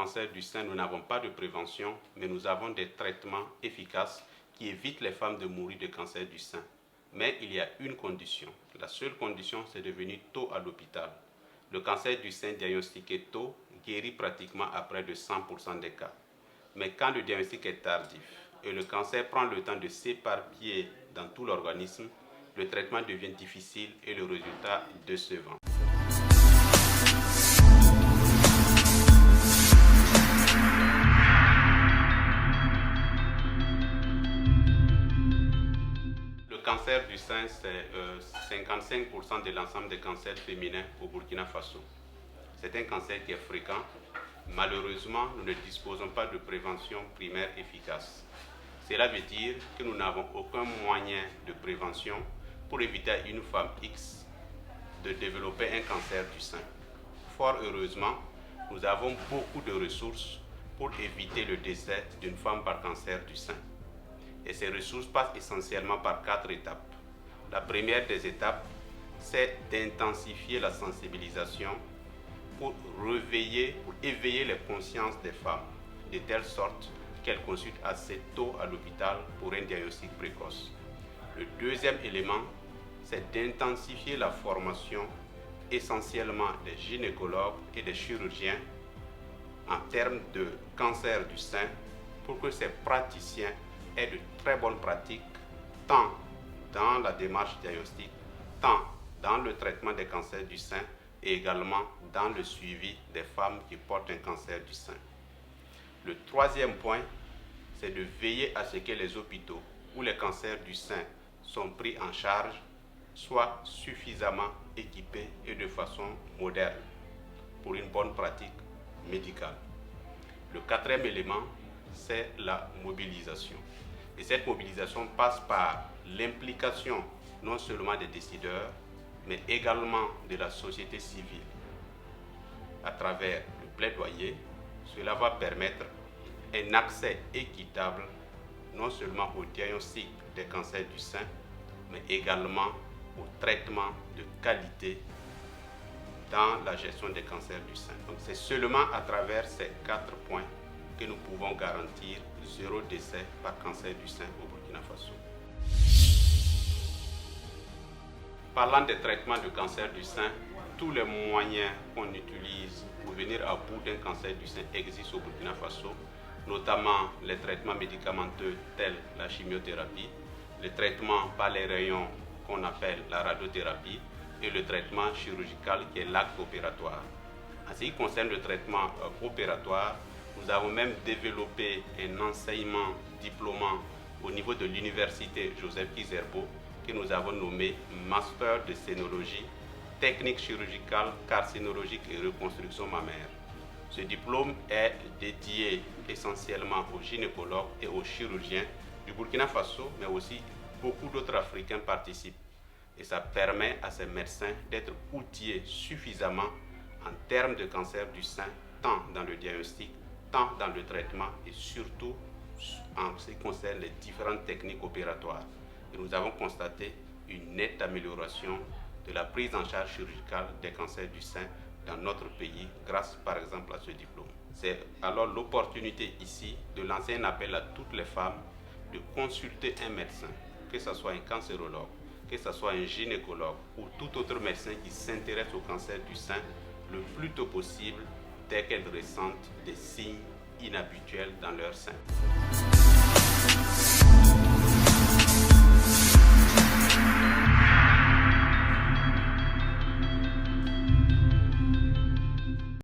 cancer du sein, nous n'avons pas de prévention, mais nous avons des traitements efficaces qui évitent les femmes de mourir de cancer du sein. Mais il y a une condition. La seule condition, c'est de venir tôt à l'hôpital. Le cancer du sein diagnostiqué tôt guérit pratiquement à près de 100% des cas. Mais quand le diagnostic est tardif et le cancer prend le temps de s'éparpiller dans tout l'organisme, le traitement devient difficile et le résultat décevant. Le cancer du sein, c'est 55% de l'ensemble des cancers féminins au Burkina Faso. C'est un cancer qui est fréquent. Malheureusement, nous ne disposons pas de prévention primaire efficace. Cela veut dire que nous n'avons aucun moyen de prévention pour éviter à une femme X de développer un cancer du sein. Fort heureusement, nous avons beaucoup de ressources pour éviter le décès d'une femme par cancer du sein. Et ces ressources passent essentiellement par 4 étapes. La première des étapes, c'est d'intensifier la sensibilisation pour éveiller les consciences des femmes, de telle sorte qu'elles consultent assez tôt à l'hôpital pour un diagnostic précoce. Le deuxième élément, c'est d'intensifier la formation essentiellement des gynécologues et des chirurgiens en termes de cancer du sein pour que ces praticiens aient de très bonnes pratiques tant dans la démarche diagnostique, tant dans le traitement des cancers du sein et également dans le suivi des femmes qui portent un cancer du sein. Le troisième point, c'est de veiller à ce que les hôpitaux où les cancers du sein sont pris en charge soient suffisamment équipés et de façon moderne pour une bonne pratique médicale. Le quatrième élément, c'est la mobilisation. Et cette mobilisation passe par l'implication non seulement des décideurs, mais également de la société civile. À travers le plaidoyer, cela va permettre un accès équitable non seulement au diagnostic des cancers du sein, mais également au traitement de qualité dans la gestion des cancers du sein. Donc c'est seulement à travers ces 4 points que nous pouvons garantir 0 décès par cancer du sein au Burkina Faso. Parlant des traitements de cancer du sein, tous les moyens qu'on utilise pour venir à bout d'un cancer du sein existent au Burkina Faso, notamment les traitements médicamenteux tels la chimiothérapie, le traitement par les rayons qu'on appelle la radiothérapie et le traitement chirurgical qui est l'acte opératoire. En ce qui concerne le traitement opératoire, nous avons même développé un enseignement diplômant au niveau de l'université Joseph Kizerbo que nous avons nommé Master de scénologie, technique chirurgicale, carcinologique et reconstruction mammaire. Ce diplôme est dédié essentiellement aux gynécologues et aux chirurgiens du Burkina Faso, mais aussi beaucoup d'autres Africains participent. Et ça permet à ces médecins d'être outillés suffisamment en termes de cancer du sein, tant dans le diagnostic, tant dans le traitement et surtout en ce qui concerne les différentes techniques opératoires. Et nous avons constaté une nette amélioration de la prise en charge chirurgicale des cancers du sein dans notre pays grâce par exemple à ce diplôme. C'est alors l'opportunité ici de lancer un appel à toutes les femmes de consulter un médecin, que ce soit un cancérologue, que ce soit un gynécologue ou tout autre médecin qui s'intéresse au cancer du sein le plus tôt possible dès qu'elles ressentent des signes inhabituels dans leur sein.